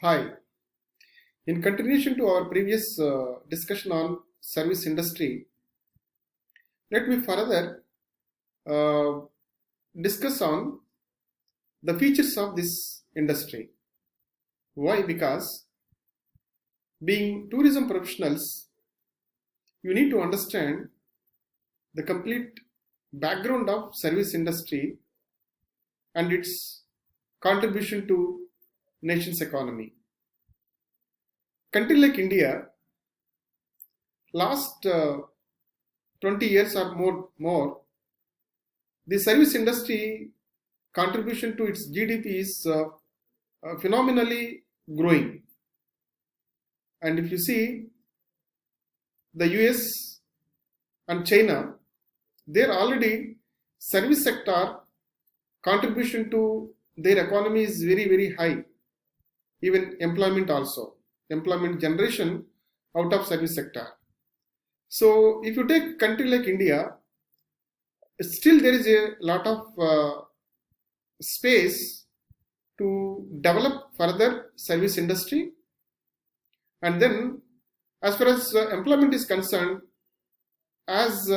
Hi. In continuation to our previous discussion on service industry, let me further uh, discuss on the features of this industry. Why? Because being tourism professionals, you need to understand the complete background of service industry and its contribution to nation's economy. Country like India, last 20 years or more, the service industry contribution to its GDP is phenomenally growing. And if you see the US and China, they're already service sector contribution to their economy is very, very high. Even employment also, employment generation out of service sector. So if you take country like India, still there is a lot of space to develop further service industry. And then as far as employment is concerned, as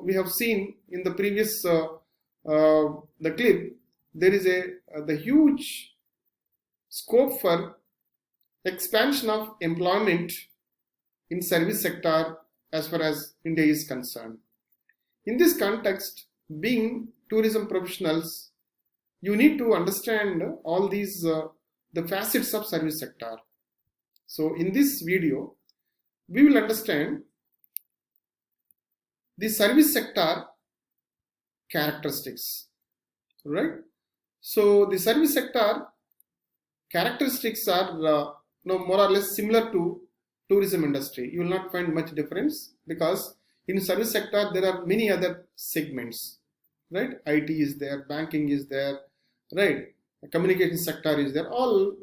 we have seen in the previous the clip, there is the huge scope for expansion of employment in service sector as far as India is concerned. In this context, being tourism professionals, you need to understand all these the facets of service sector. So in this video, we will understand the service sector characteristics, right? So the service sector characteristics are more or less similar to tourism industry. You will not find much difference because in service sector there are many other segments, right? IT is there, banking is there, right? Communication sector is there. All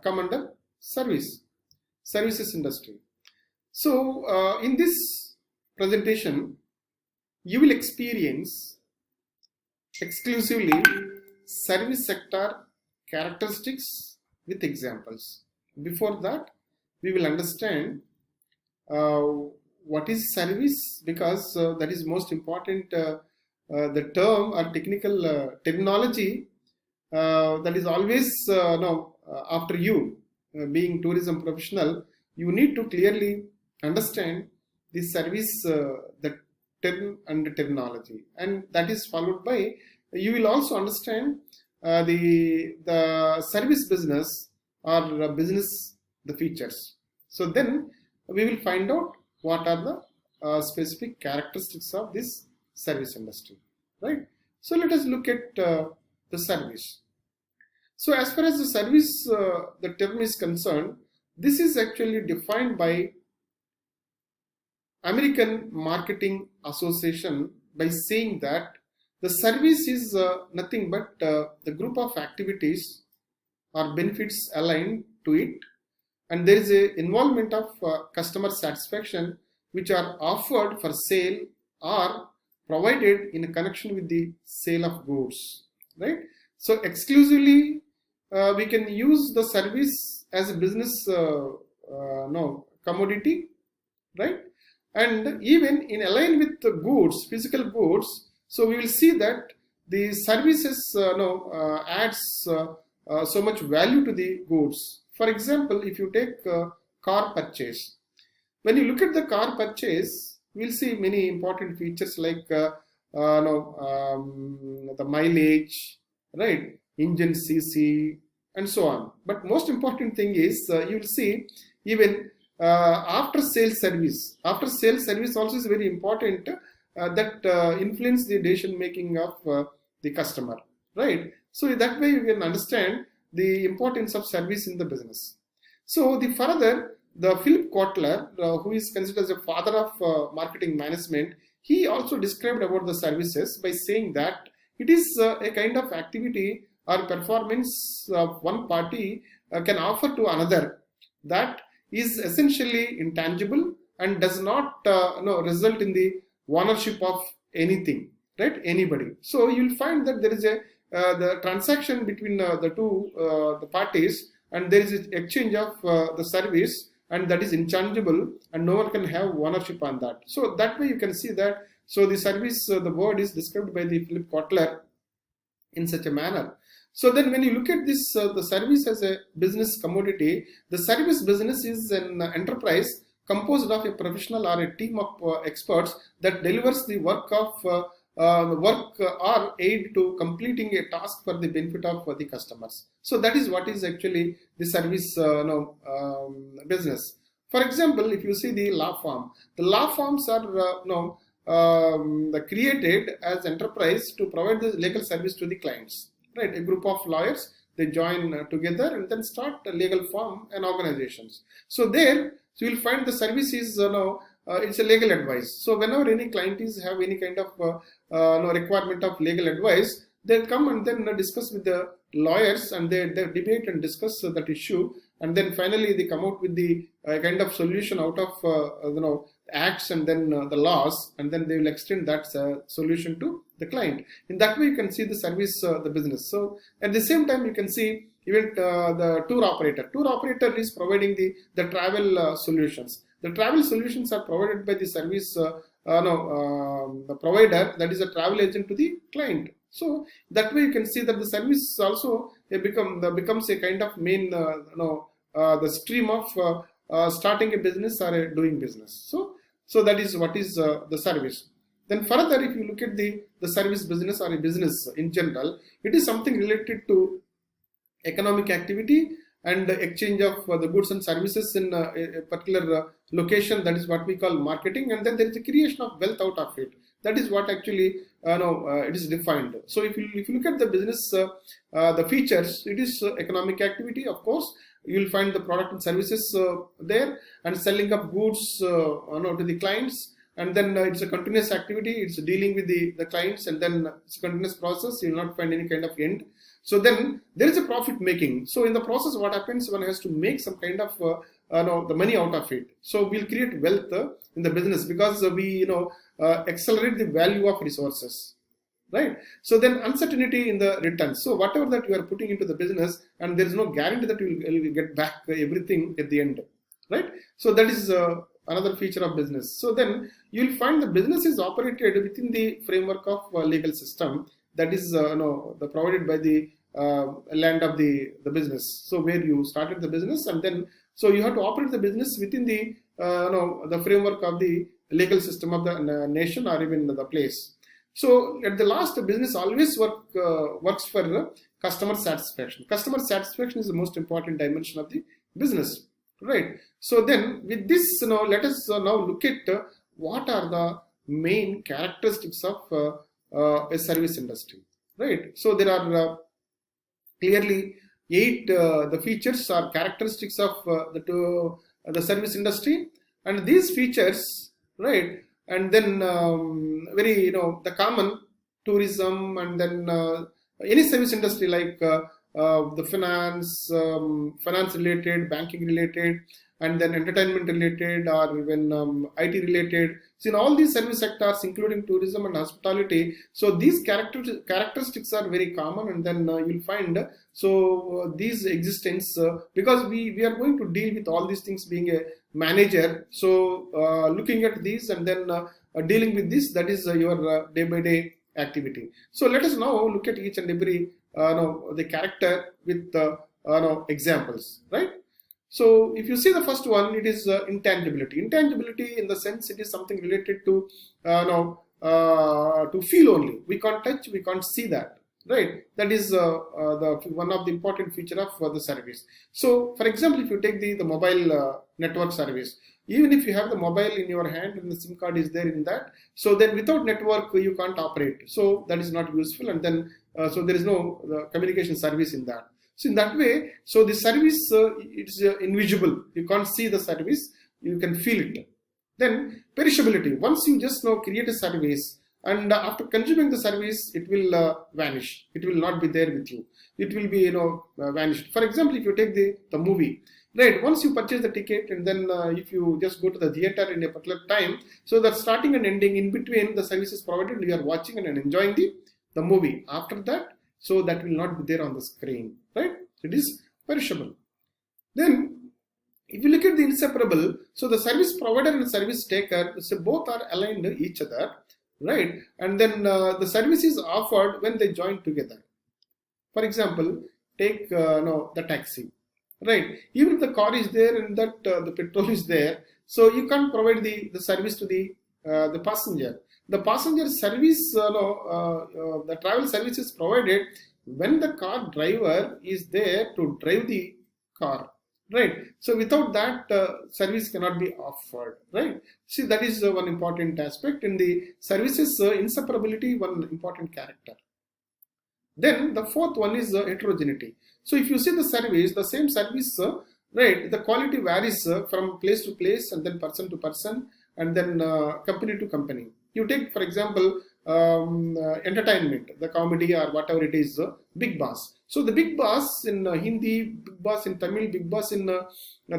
come under services industry. So in this presentation, you will experience exclusively service sector characteristics with examples. Before that, we will understand what is service, because that is most important. The term or technical terminology that is always after you being tourism professional, you need to clearly understand the service, the term and the terminology, and that is followed by you will also understand the service business or business the features. So then we will find out what are the specific characteristics of this service industry, right? So let us look at the service. So as far as the service the term is concerned, this is actually defined by American Marketing Association by saying that the service is nothing but the group of activities or benefits aligned to it, and there is a involvement of customer satisfaction which are offered for sale or provided in connection with the sale of goods, right? So exclusively we can use the service as a business commodity, right? And even in align with the goods, physical goods, so we will see that the services adds so much value to the goods. For example, if you take car purchase, when you look at the car purchase, we'll see many important features like the mileage, right, engine CC, and so on. But most important thing is you will see even after sales service. After sales service also is very important that influence the decision making of the customer, right? So that way you can understand the importance of service in the business. So the further, the Philip Kotler, who is considered as a father of marketing management, he also described about the services by saying that it is a kind of activity or performance one party can offer to another that is essentially intangible and does not result in the ownership of anything, right? Anybody. So you'll find that there is a the transaction between the two the parties and there is an exchange of the service, and that is intangible, and no one can have ownership on that. So that way you can see that. So the service, the word is described by the Philip Kotler in such a manner. So then when you look at this, the service as a business commodity, the service business is an enterprise composed of a professional or a team of experts that delivers the work of or aid to completing a task for the benefit of the customers. So that is what is actually the service business. For example, if you see the law firm, the law firms are created as enterprise to provide the legal service to the clients. Right, a group of lawyers, they join together and then start a legal firm and organizations. So there, so you will find the service is it's a legal advice. So whenever any client is have any kind of requirement of legal advice, they'll come and then discuss with the lawyers, and they debate and discuss that issue, and then finally they come out with the kind of solution out of acts and then the laws, and then they will extend that solution to the client. In that way you can see the service, the business. So at the same time you can see even the tour operator is providing the travel solutions. The travel solutions are provided by the service the provider, that is a travel agent, to the client. So that way you can see that the service also becomes a kind of main the stream of starting a business or doing business. So that is what is the service. Then further, if you look at the service business or a business in general, it is something related to economic activity and exchange of the goods and services in a particular location. That is what we call marketing, and then there is a creation of wealth out of it. That is what actually it is defined. So if you look at the business, the features, it is economic activity, of course. You will find the product and services there, and selling of goods to the clients, and then it's a continuous activity. It's dealing with the clients, and then it's a continuous process. You will not find any kind of end. So then there is a profit making. So in the process, what happens, one has to make some kind of the money out of it. So we'll create wealth in the business because we accelerate the value of resources. Right. So then uncertainty in the returns. So whatever that you are putting into the business, and there is no guarantee that you will get back everything at the end. Right. So that is another feature of business. So then you will find the business is operated within the framework of legal system that is provided by the land of the business. So where you started the business, and then so you have to operate the business within the the framework of the legal system of the nation or even the place. So at the last, the business always works for customer satisfaction. Customer satisfaction is the most important dimension of the business, right? So then with this, let us now look at what are the main characteristics of a service industry, right? So there are clearly 8 the features or characteristics of the service industry, and these features, right? And then very the common tourism, and then any service industry like the finance related, banking related, and then entertainment related, or even IT related. So in all these service sectors, including tourism and hospitality, so these characteristics are very common, and then you'll find these existence because we are going to deal with all these things being a manager. So looking at these and then dealing with this, that is your day-by-day activity. So let us now look at each and every the character with examples, right? So if you see the first one, it is intangibility. Intangibility, in the sense, it is something related to to feel only. We can't touch, we can't see that, right? That is the one of the important feature of the service. So for example, if you take the mobile network service, even if you have the mobile in your hand and the SIM card is there in that, so then without network you can't operate. So that is not useful, and then so there is no communication service in that. So in that way, so the service it's invisible. You can't see the service, you can feel it. Then perishability. Once you just create a service, and after consuming the service, it will vanish. It will not be there with you. It will be vanished. For example, if you take the movie, right? Once you purchase the ticket, and then if you just go to the theater in a particular time, so that starting and ending in between the services provided, you are watching and enjoying the movie. After that, so that will not be there on the screen, right? It is perishable. Then if you look at the inseparable, so the service provider and the service taker, so both are aligned to each other, right? And then the service is offered when they join together. For example, take the taxi, right? Even if the car is there and that the petrol is there, so you can't provide the service to the passenger. The passenger service, the travel service is provided when the car driver is there to drive the car, right? So without that, service cannot be offered, right? See, that is one important aspect in the services. Inseparability, one important character. Then the fourth one is heterogeneity. So if you see the service, the same service, right, the quality varies from place to place, and then person to person, and then company to company. You take, for example, entertainment, the comedy or whatever it is, Big Boss. So the Big Boss in Hindi, Big Boss in Tamil, Big Boss in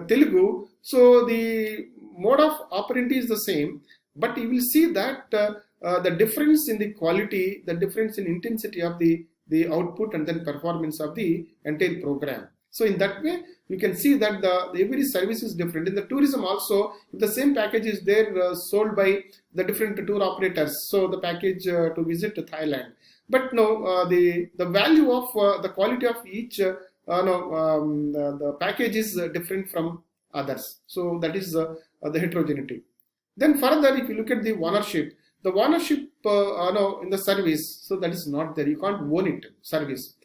Telugu. So the mode of operandi is the same, but you will see that the difference in the quality, the difference in intensity of the output and then performance of the entire program. So in that way, you can see that every service is different. In the tourism also, if the same package is there sold by the different tour operators, so the package to visit Thailand. But no, the value of the quality of each the package is different from others. So that is the heterogeneity. Then further, if you look at the ownership, the ownership in the service, so that is not there. You can't own it, service.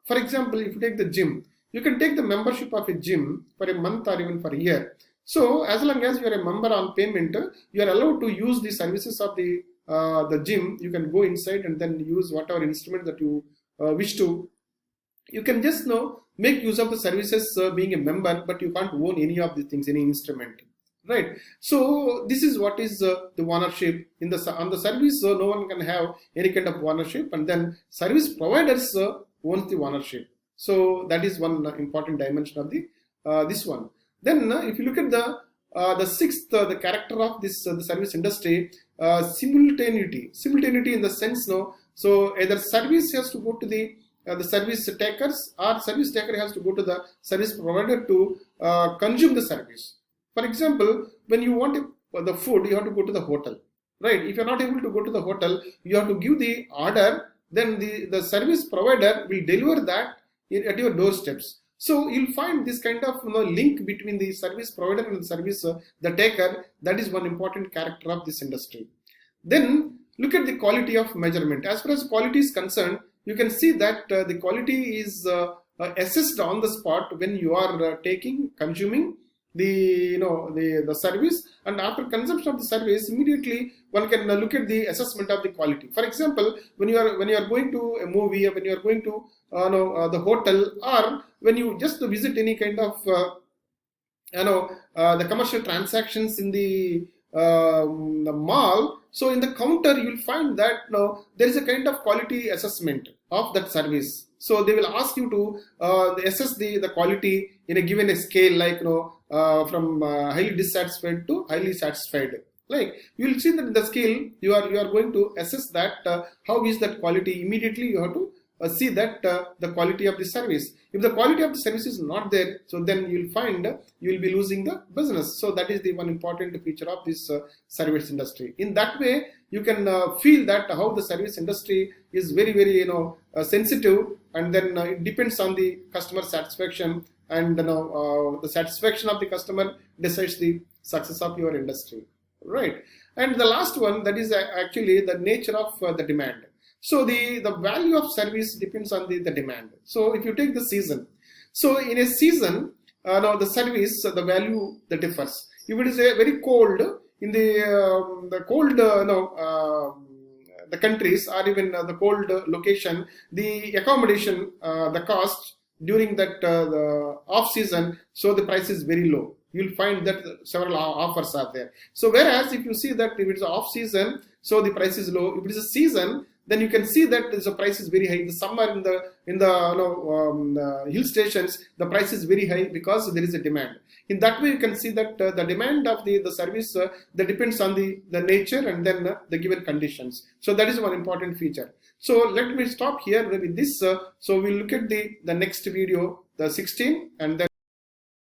For example, if you take the gym, you can take the membership of a gym for a month or even for a year. So as long as you are a member on payment, you are allowed to use the services of the gym. You can go inside and then use whatever instrument that you wish to. You can just make use of the services being a member, but you can't own any of these things, any instrument. Right. So this is what is the ownership on the service. No one can have any kind of ownership, and then service providers owns the ownership. So that is one important dimension of the this one. Then if you look at the sixth, the character of this the service industry, simultaneity. Simultaneity in the sense, so either service has to go to the service takers, or service taker has to go to the service provider to consume the service. For example, when you want the food, you have to go to the hotel, right? If you are not able to go to the hotel, you have to give the order. Then the service provider will deliver that at your doorsteps. So you'll find this kind of link between the service provider and the service the taker. That is one important character of this industry. Then look at the quality of measurement. As far as quality is concerned, you can see that the quality is assessed on the spot when you are consuming the service, and after consumption of the service, immediately one can look at the assessment of the quality. For example, when you are going to a movie, or when you are going to the hotel, or when you just visit any kind of the commercial transactions in the mall, so in the counter you will find that there is a kind of quality assessment of that service. So they will ask you to assess the quality in a given scale, like from highly dissatisfied to highly satisfied. Like you will see that the scale you are going to assess that how is that quality. Immediately you have to see that the quality of the service. If the quality of the service is not there, so then you will find you will be losing the business. So that is the one important feature of this service industry. In that way, you can feel that how the service industry is very, very sensitive, and then it depends on the customer satisfaction, and the satisfaction of the customer decides the success of your industry, right? And the last one, that is actually the nature of the demand. So the value of service depends on the demand. So if you take the season, so in a season, the service, the value that differs. If it is a very cold, in the cold the countries, or even the cold location, the accommodation, the cost during that the off season, so the price is very low. You will find that several offers are there. So whereas if you see that if it is off season, so the price is low. If it is a season, then you can see that the price is very high. In the summer, in the hill stations, the price is very high because there is a demand. In that way, you can see that the demand of the service that depends on the nature and then the given conditions. So that is one important feature. So let me stop here with this. So we'll look at the next video, the 16, and then